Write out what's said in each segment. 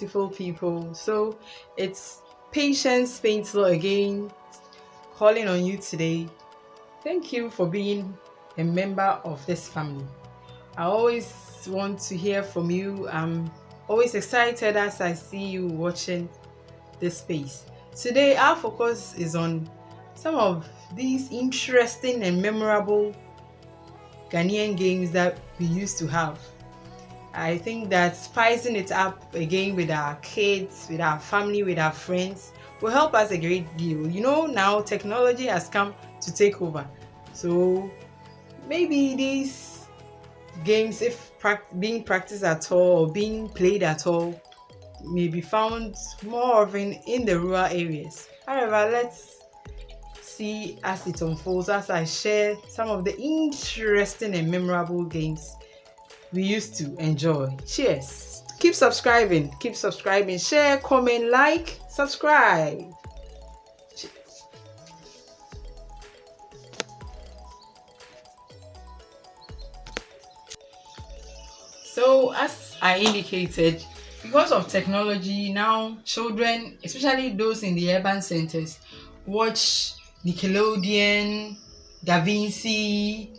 beautiful people. So it's Patience Paintsil again calling on you today. Thank you for being a member of this family. I always want to hear from you. I'm always excited as I see you watching this space. Today our focus is on some of these interesting and memorable Ghanaian games that we used to have. I think that spicing it up again with our kids, with our family, with our friends will help us a great deal. Now technology has come to take over. So maybe these games, if being practiced at all or being played at all, may be found more often in the rural areas. However, let's see as it unfolds as I share some of the interesting and memorable games we used to enjoy. Cheers. Keep subscribing, share, comment, like, subscribe. Cheers. So as I indicated, because of technology now, children, especially those in the urban centers, watch Nickelodeon, Da Vinci,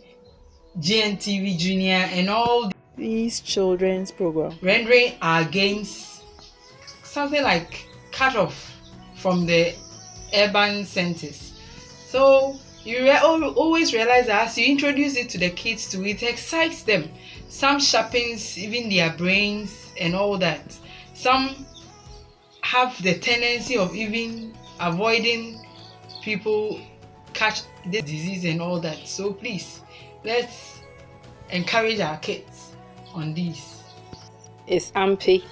GNTV Junior, and all these children's programs, rendering our games something like cut off from the urban centers. So you always realize that as you introduce it to the kids too, it excites them. Some sharpens even their brains and all that. Some have the tendency of even avoiding people catch the disease and all that. So please, let's encourage our kids on this. It's Ampe,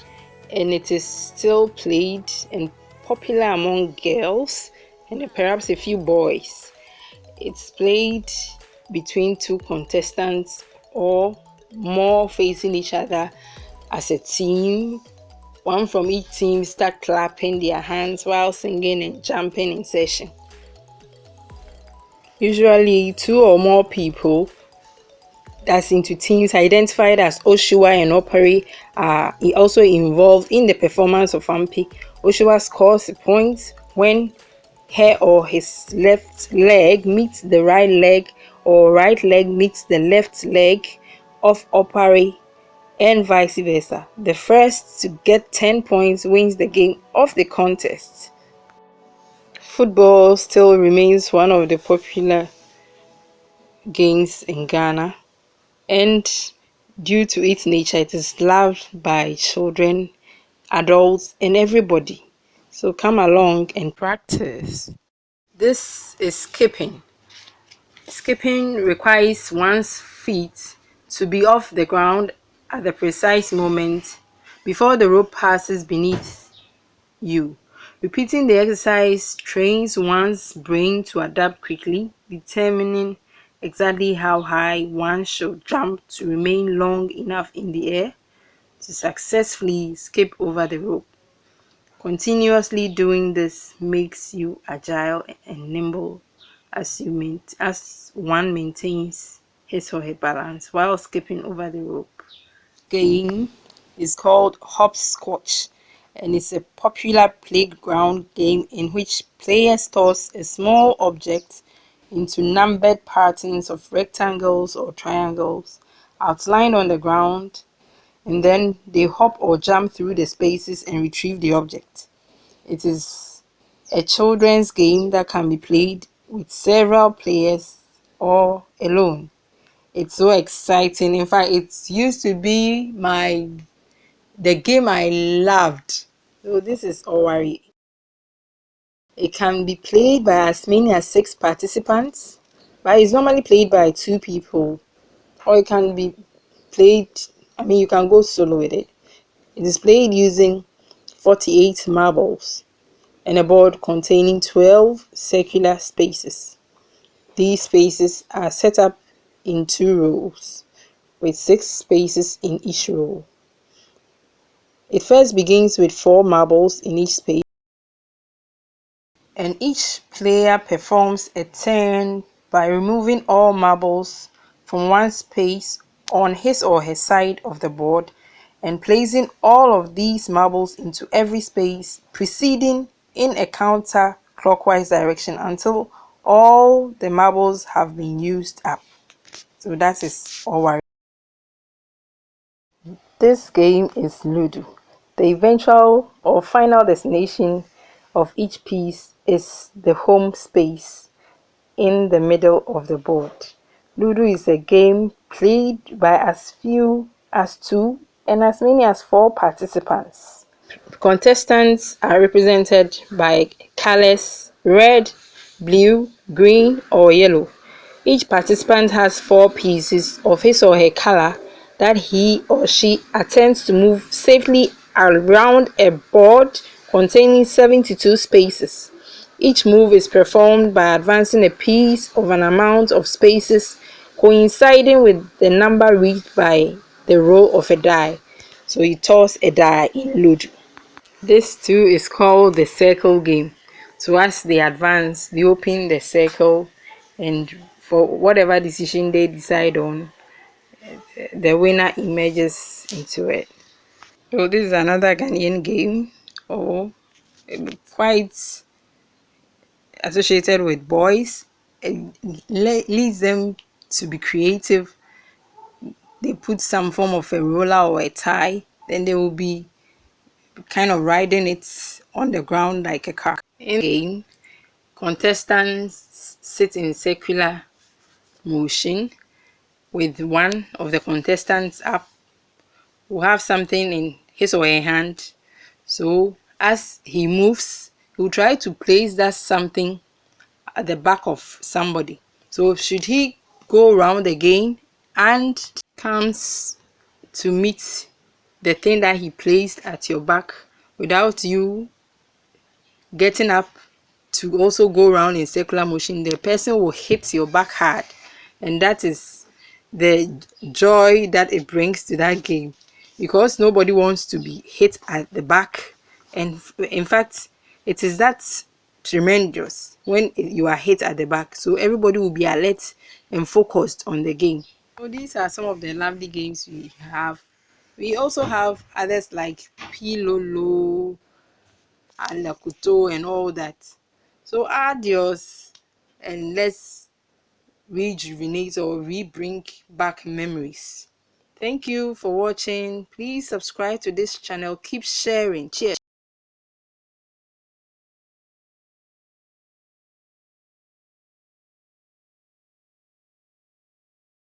and it is still played and popular among girls and perhaps a few boys. It's played between two contestants or more facing each other as a team. One from each team start clapping their hands while singing and jumping in session. Usually two or more people that's into teams identified as Oshiwa and Opari are also involved in the performance of Ampi. Oshiwa scores a point when her or his left leg meets the right leg or right leg meets the left leg of Opari and vice versa. The first to get 10 points wins the game of the contest. Football still remains one of the popular games in Ghana, and due to its nature, it is loved by children, adults, and everybody. So come along and practice. This is skipping. Skipping requires one's feet to be off the ground at the precise moment before the rope passes beneath you. Repeating the exercise trains one's brain to adapt quickly, determining exactly how high one should jump to remain long enough in the air to successfully skip over the rope. Continuously doing this makes you agile and nimble as one maintains his or her balance while skipping over the rope. Game is called Hobscotch, and it's a popular playground game in which players toss a small object into numbered patterns of rectangles or triangles outlined on the ground, and then they hop or jump through the spaces and retrieve the object. It is a children's game that can be played with several players or alone. It's so exciting. In fact, it used to be the game I loved. So this is Owari. It can be played by as many as 6 participants, but it's normally played by 2 people, or it can be played, you can go solo with it. It is played using 48 marbles and a board containing 12 circular spaces. These spaces are set up in 2 rows with 6 spaces in each row. It first begins with 4 marbles in each space, and each player performs a turn by removing all marbles from one space on his or her side of the board and placing all of these marbles into every space, proceeding in a counterclockwise direction until all the marbles have been used up. So that is all. This game is Ludo. The eventual or final destination of each piece is the home space in the middle of the board. Ludo is a game played by as few as 2 and as many as 4 participants. Contestants are represented by colors red, blue, green, or yellow. Each participant has 4 pieces of his or her color that he or she attempts to move safely around a board containing 72 spaces. Each move is performed by advancing a piece of an amount of spaces coinciding with the number reached by the roll of a die. So you toss a die in Ludo. This too is called the circle game. So as they advance, they open the circle, and for whatever decision they decide on, the winner emerges into it. So this is another Ghanaian game, or quite associated with boys. It leads them to be creative. They put some form of a roller or a tie, then they will be kind of riding it on the ground like a car. In the game, contestants sit in circular motion with one of the contestants up will have something in his or her hand. So as he moves, he will try to place that something at the back of somebody. So should he go around again and comes to meet the thing that he placed at your back without you getting up to also go around in circular motion, the person will hit your back hard, and that is the joy that it brings to that game, because nobody wants to be hit at the back. And in fact, it is that tremendous when you are hit at the back, so everybody will be alert and focused on the game. So these are some of the lovely games we have. We also have others like Pilolo, Alakuto, and all that. So add yours and let's rejuvenate or re-bring back memories. Thank you for watching. Please subscribe to this channel. Keep sharing. Cheers.